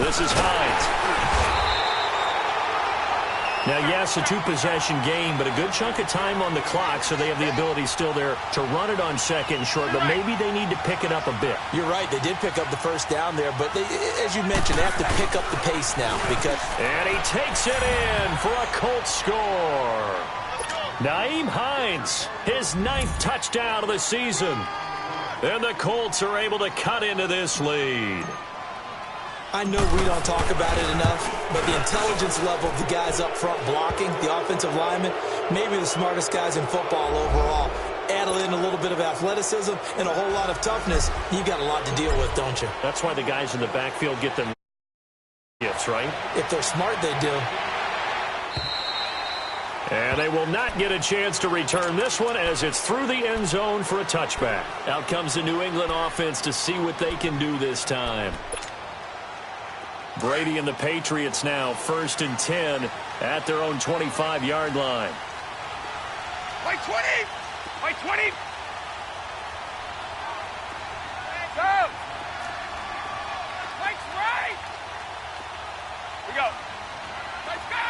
This is Hines. Now, yes, a two-possession game, but a good chunk of time on the clock, so they have the ability still there to run it on second and short, but maybe they need to pick it up a bit. You're right. They did pick up the first down there, but they, as you mentioned, they have to pick up the pace now because... And he takes it in for a Colts score. Nyheim Hines, his 9th touchdown of the season. And the Colts are able to cut into this lead. I know we don't talk about it enough, but the intelligence level of the guys up front blocking, the offensive linemen, maybe the smartest guys in football overall. Add in a little bit of athleticism and a whole lot of toughness, you got a lot to deal with, don't you? That's why the guys in the backfield get them hits, right? If they're smart, they do. And they will not get a chance to return this one as it's through the end zone for a touchback. Out comes the New England offense to see what they can do this time. Brady and the Patriots now 1st and 10 at their own 25-yard line. By 20! By 20! Go! Mike's right! We go. Let's go!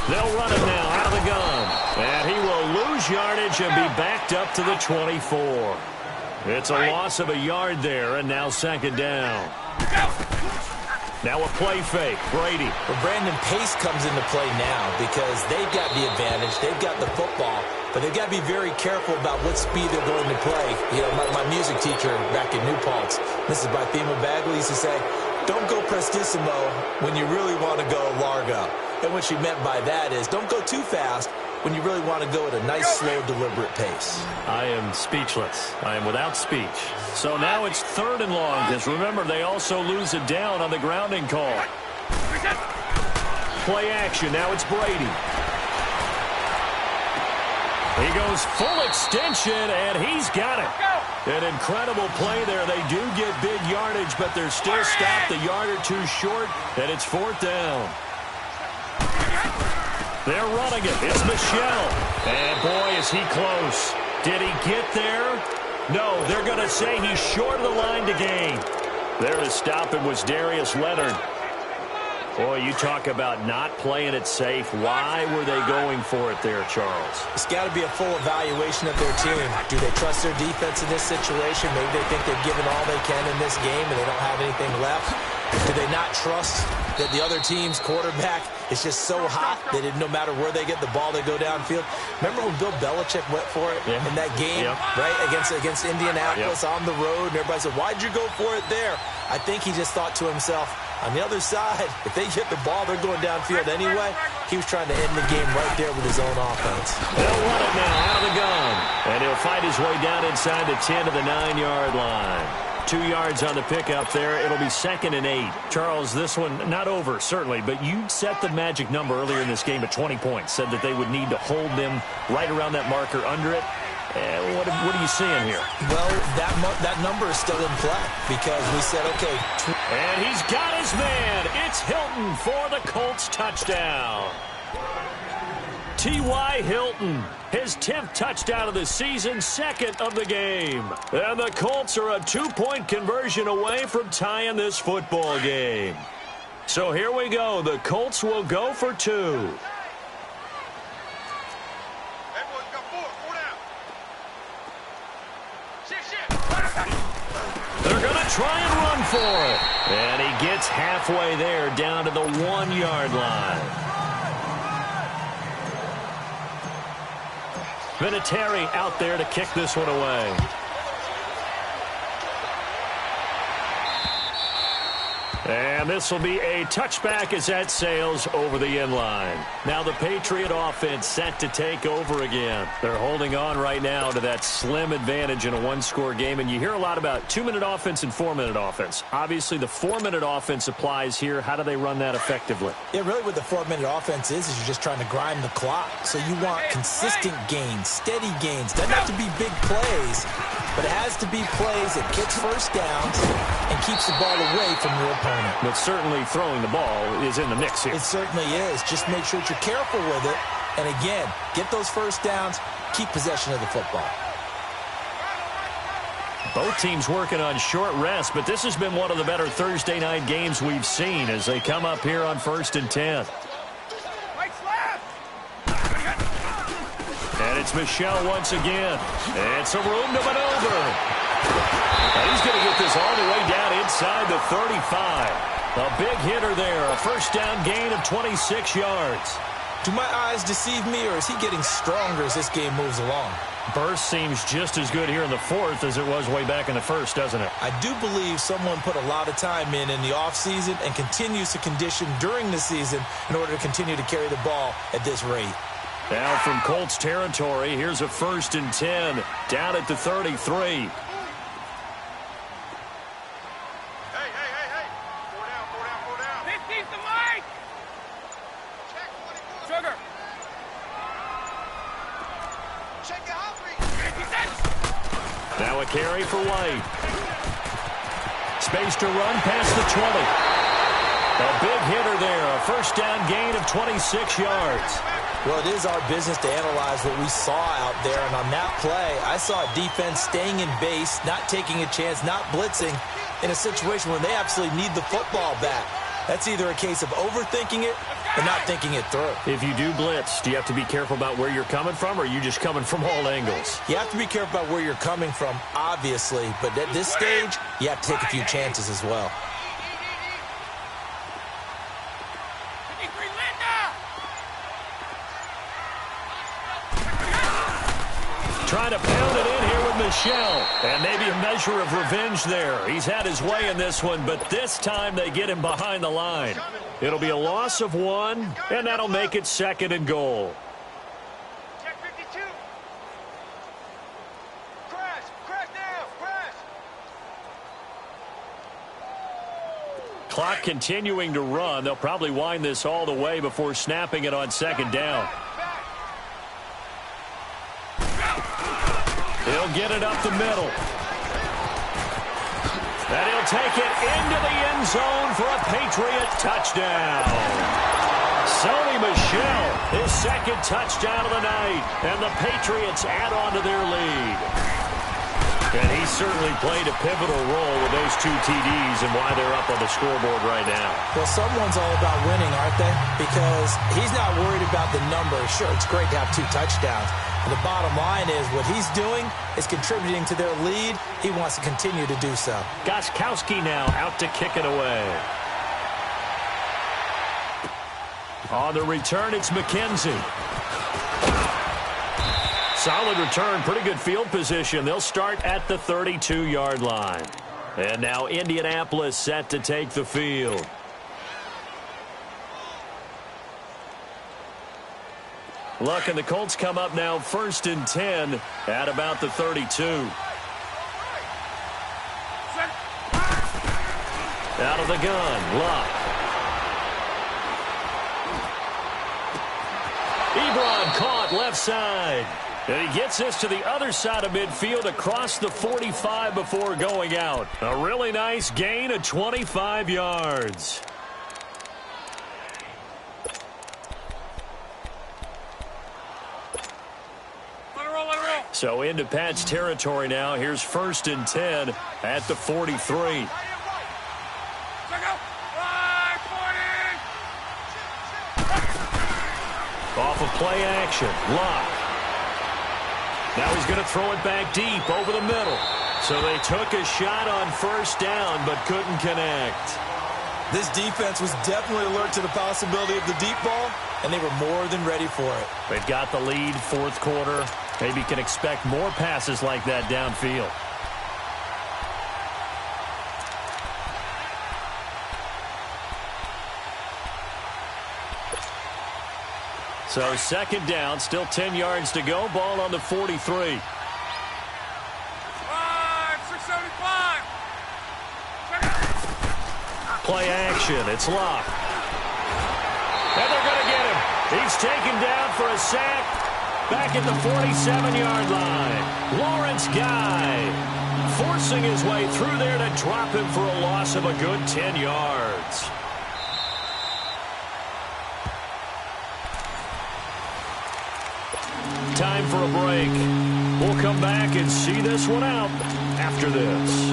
They'll run it now out of the gun. And he will lose yardage and be backed up to the 24. It's a loss of a yard there, and now 2nd down. Now a play fake. Brady. Well, Brandon Pace comes into play now because they've got the advantage. They've got the football, but they've got to be very careful about what speed they're going to play. You know, my music teacher back in New Paltz, Mrs. Bythema Bagley, used to say, don't go prestissimo when you really want to go largo. And what she meant by that is don't go too fast when you really want to go at a nice, slow, deliberate pace. I am speechless. I am without speech. So now it's 3rd and long, because remember, they also lose it down on the grounding call. Play action. Now it's Brady. He goes full extension, and he's got it. An incredible play there. They do get big yardage, but they're still stopped a yard or two short, and it's 4th down. They're running it. It's Michel. And, boy, is he close. Did he get there? No, they're going to say he's short of the line to gain. There to stop him was Darius Leonard. Boy, you talk about not playing it safe. Why were they going for it there, Charles? It's got to be a full evaluation of their team. Do they trust their defense in this situation? Maybe they think they've given all they can in this game and they don't have anything left. Do they not trust that the other team's quarterback is just so hot that no matter where they get the ball, they go downfield? Remember when Bill Belichick went for it in that game, right, against Indianapolis on the road, and everybody said, why'd you go for it there? I think he just thought to himself, on the other side, if they get the ball, they're going downfield anyway. He was trying to end the game right there with his own offense. They'll run it now out of the gun, and he'll fight his way down inside the 10 to the 9-yard line. 2 yards on the pickup there. It'll be 2nd and 8. Charles, this one not over, certainly, but you set the magic number earlier in this game at 20 points. Said that they would need to hold them right around that marker under it. What are you seeing here? Well, that number is still in play because we said, okay. And he's got his man. It's Hilton for the Colts touchdown. T.Y. Hilton, his 10th touchdown of the season, 2nd of the game. And the Colts are a 2-point conversion away from tying this football game. So here we go. The Colts will go for 2. Hey, boys, got 4 down. Shit. They're going to try and run for it. And he gets halfway there down to the 1-yard line. Vinatieri out there to kick this one away. And this will be a touchback as that sails over the end line. Now the Patriot offense set to take over again. They're holding on right now to that slim advantage in a 1-score game. And you hear a lot about 2-minute offense and 4-minute offense. Obviously, the 4-minute offense applies here. How do they run that effectively? Yeah, really what the 4-minute offense is you're just trying to grind the clock. So you want consistent gains, steady gains. Doesn't have to be big plays, but it has to be plays that gets first downs and keeps the ball away from your opponent. But certainly throwing the ball is in the mix here. It certainly is. Just make sure that you're careful with it. And again, get those first downs, keep possession of the football. Both teams working on short rest, but this has been one of the better Thursday night games we've seen as they come up here on 1st and 10. And it's Michel once again. It's a room to maneuver. And he's going to get this all the way down inside the 35. A big hitter there, a first down gain of 26 yards. Do my eyes deceive me, or is he getting stronger as this game moves along? Burst seems just as good here in the 4th as it was way back in the 1st, doesn't it? I do believe someone put a lot of time in the offseason and continues to condition during the season in order to continue to carry the ball at this rate. Now from Colts territory, here's a 1st and 10 down at the 33. Hey. 4 down. 15's the mic! Sugar! Check your hot read. Now a carry for White. Space to run past the 20. A big hitter there, a first down gain of 26 yards. Well, it is our business to analyze what we saw out there, and on that play, I saw a defense staying in base, not taking a chance, not blitzing, in a situation where they absolutely need the football back. That's either a case of overthinking it or not thinking it through. If you do blitz, do you have to be careful about where you're coming from, or are you just coming from all angles? You have to be careful about where you're coming from, obviously, but at this stage, you have to take a few chances as well. Trying to pound it in here with Michel. And maybe a measure of revenge there. He's had his way in this one, but this time they get him behind the line. It'll be a loss of 1, and that'll make it 2nd and goal. Check 52. Crash now, crash. Clock continuing to run. They'll probably wind this all the way before snapping it on 2nd down. He'll get it up the middle. And he'll take it into the end zone for a Patriot touchdown. Sony Michel, his 2nd touchdown of the night. And the Patriots add on to their lead. And he certainly played a pivotal role with those 2 TDs and why they're up on the scoreboard right now. Well, someone's all about winning, aren't they? Because he's not worried about the numbers. Sure, it's great to have 2 touchdowns. The bottom line is what he's doing is contributing to their lead. He wants to continue to do so. Gostkowski now out to kick it away. On the return, it's McKenzie. Solid return, pretty good field position. They'll start at the 32-yard line. And now Indianapolis set to take the field. Look, and the Colts come up now 1st and 10 at about the 32. Out of the gun, Luck. Ebron caught left side. And he gets this to the other side of midfield across the 45 before going out. A really nice gain of 25 yards. So into Pat's territory now. Here's 1st and 10 at the 43. Off of play action. Lock. Now he's going to throw it back deep over the middle. So they took a shot on 1st down but couldn't connect. This defense was definitely alert to the possibility of the deep ball, and they were more than ready for it. They've got the lead, 4th quarter. Maybe can expect more passes like that downfield. So 2nd down, still 10 yards to go. Ball on the 43. 675. Play action. It's locked. And they're going to get him. He's taken down for a sack. back at the 47-yard line. Lawrence Guy forcing his way through there to drop him for a loss of a good 10 yards. Time for a break. We'll come back and see this one out after this.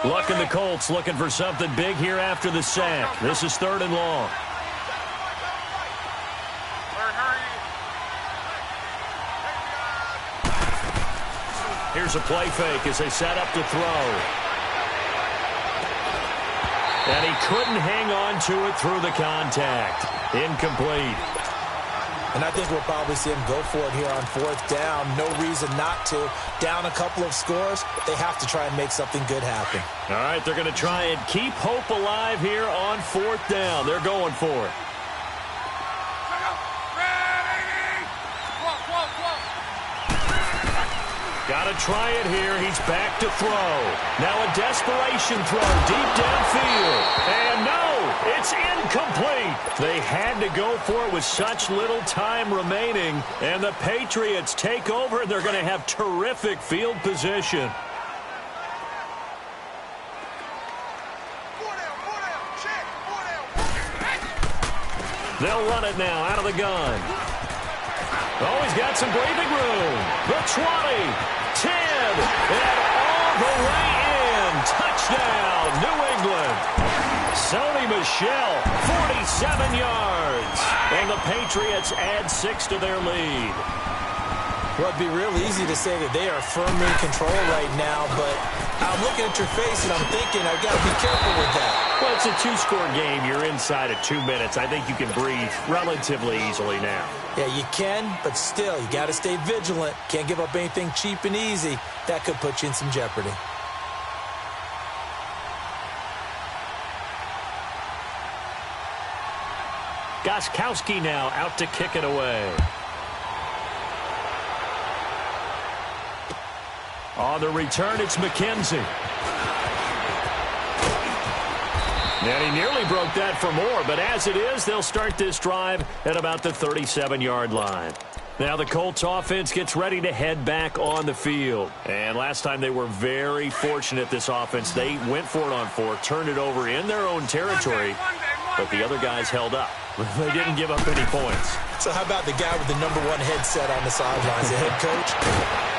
Luck and the Colts looking for something big here after the sack. This is 3rd and long. Here's a play fake as they set up to throw. And he couldn't hang on to it through the contact. Incomplete. And I think we'll probably see him go for it here on 4th down. No reason not to. Down a couple of scores, they have to try and make something good happen. All right, they're going to try and keep hope alive here on 4th down. They're going for it. Got to try it here. He's back to throw. Now a desperation throw deep downfield. And no, it's incomplete. They had to go for it with such little time remaining. And the Patriots take over. They're going to have terrific field position. They'll run it now out of the gun. Oh, he's got some breathing room. The 20, 10, and all the way in. Touchdown, New England. Sony Michel, 47 yards. And the Patriots add 6 to their lead. Well, it'd be real easy to say that they are firmly in control right now, but I'm looking at your face and I'm thinking I've got to be careful with that. Well, it's a 2-score game. You're inside of 2 minutes. I think you can breathe relatively easily now. Yeah, you can, but still, you got to stay vigilant. Can't give up anything cheap and easy. That could put you in some jeopardy. Gostkowski now out to kick it away. On the return, it's McKenzie. And he nearly broke that for more, but as it is, they'll start this drive at about the 37-yard line. Now the Colts offense gets ready to head back on the field. And last time they were very fortunate, this offense. They went for it on 4, turned it over in their own territory, but the other guys held up. They didn't give up any points. So how about the guy with the #1 headset on the sidelines, the head coach?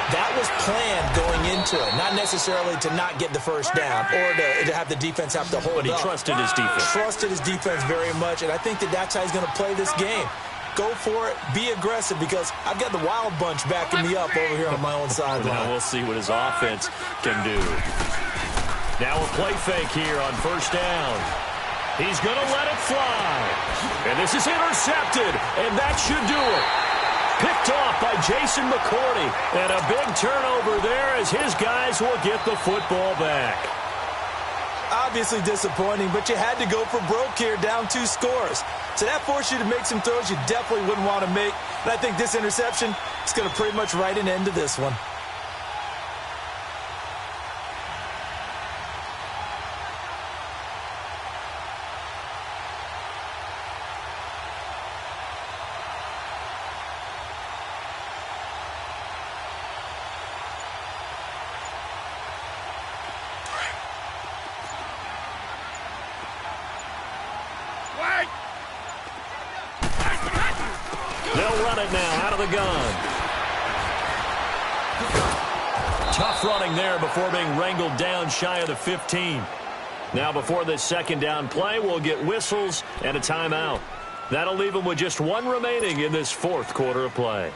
That was planned going into it, not necessarily to not get the first down or to have the defense have to hold up. But he trusted his defense. Trusted his defense very much, and I think that's how he's going to play this game. Go for it, be aggressive, because I've got the wild bunch backing me up over here on my own sideline. Now we'll see what his offense can do. Now a play fake here on 1st down. He's going to let it fly. And this is intercepted, and that should do it. Picked off by Jason McCourty. And a big turnover there as his guys will get the football back. Obviously disappointing, but you had to go for broke here, down 2 scores. So that forced you to make some throws you definitely wouldn't want to make. And I think this interception is going to pretty much write an end to this one. They'll run it now out of the gun. Tough running there before being wrangled down shy of the 15. Now before this 2nd down play, we'll get whistles and a timeout. That'll leave them with just 1 remaining in this 4th quarter of play.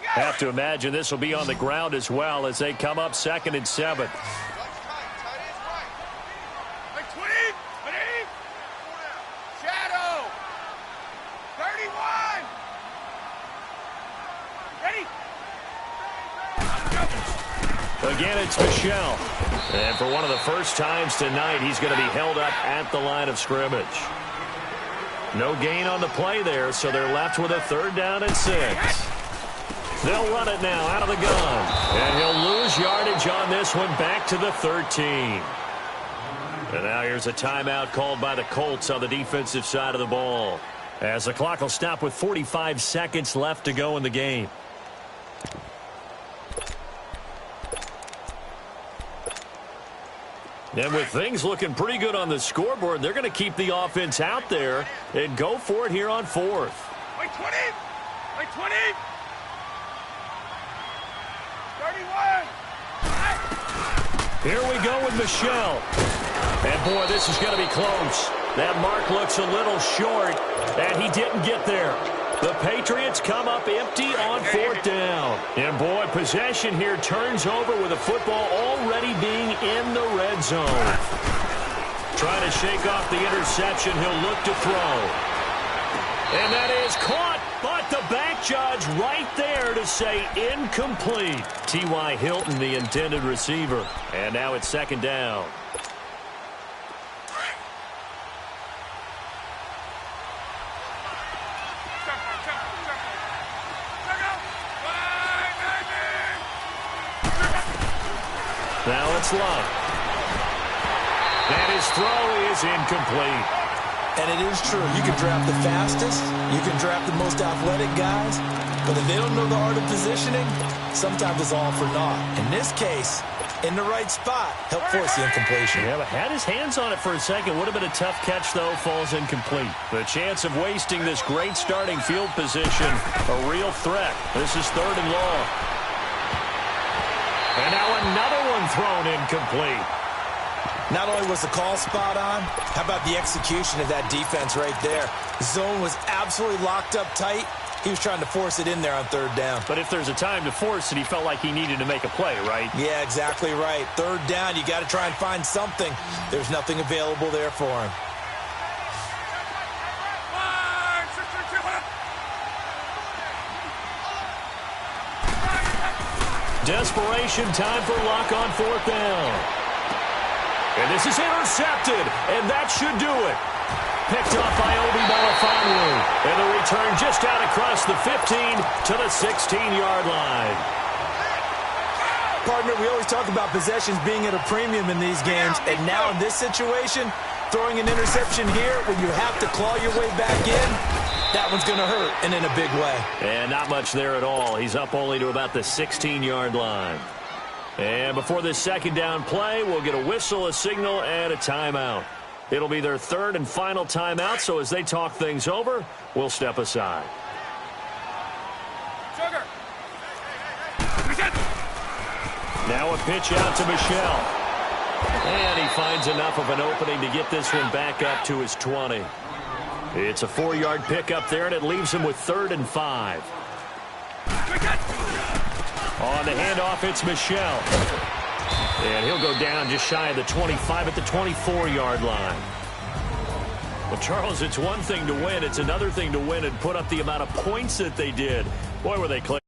Have to imagine this will be on the ground as well as they come up 2nd and 7. Again, it's Michel. And for one of the first times tonight, he's going to be held up at the line of scrimmage. No gain on the play there, so they're left with a 3rd down and 6. They'll run it now out of the gun. And he'll lose yardage on this one back to the 13. And now here's a timeout called by the Colts on the defensive side of the ball, as the clock will stop with 45 seconds left to go in the game. And with things looking pretty good on the scoreboard, they're going to keep the offense out there and go for it here on 4th. Wait, 20! Wait, 20! 31! Here we go with Michel. And, boy, this is going to be close. That mark looks a little short, and he didn't get there. The Patriots come up empty on 4th down. And, boy, possession here turns over with the football already being in the red zone. Trying to shake off the interception. He'll look to throw. And that is caught, but the back judge right there to say incomplete. T.Y. Hilton, the intended receiver. And now it's 2nd down. Now it's Love. And his throw is incomplete. And it is true. You can draft the fastest. You can draft the most athletic guys. But if they don't know the art of positioning, sometimes it's all for naught. In this case, in the right spot, help force the incompletion. Yeah, but had his hands on it for a second. Would have been a tough catch, though. Falls incomplete. The chance of wasting this great starting field position, a real threat. This is 3rd and long. And now another one thrown incomplete. Not only was the call spot on, how about the execution of that defense right there? The zone was absolutely locked up tight. He was trying to force it in there on 3rd down. But if there's a time to force it, he felt like he needed to make a play, right? Yeah, exactly right. 3rd down, you got to try and find something. There's nothing available there for him. Desperation time for Luck on 4th down. And this is intercepted, and that should do it. Picked off by Obi Melifonwu. And the return just out across the 15 to the 16-yard line. Partner, we always talk about possessions being at a premium in these games, and now in this situation, throwing an interception here when you have to claw your way back in, that one's going to hurt, and in a big way. And not much there at all. He's up only to about the 16-yard line. And before this 2nd down play, we'll get a whistle, a signal, and a timeout. It'll be their 3rd and final timeout, so as they talk things over, we'll step aside. Sugar! Now a pitch out to Michel. And he finds enough of an opening to get this one back up to his 20. It's a 4-yard pickup there, and it leaves him with 3rd and 5. On the handoff, it's Michel. And he'll go down just shy of the 25 at the 24-yard line. Well, Charles, it's one thing to win. It's another thing to win and put up the amount of points that they did. Boy, were they close.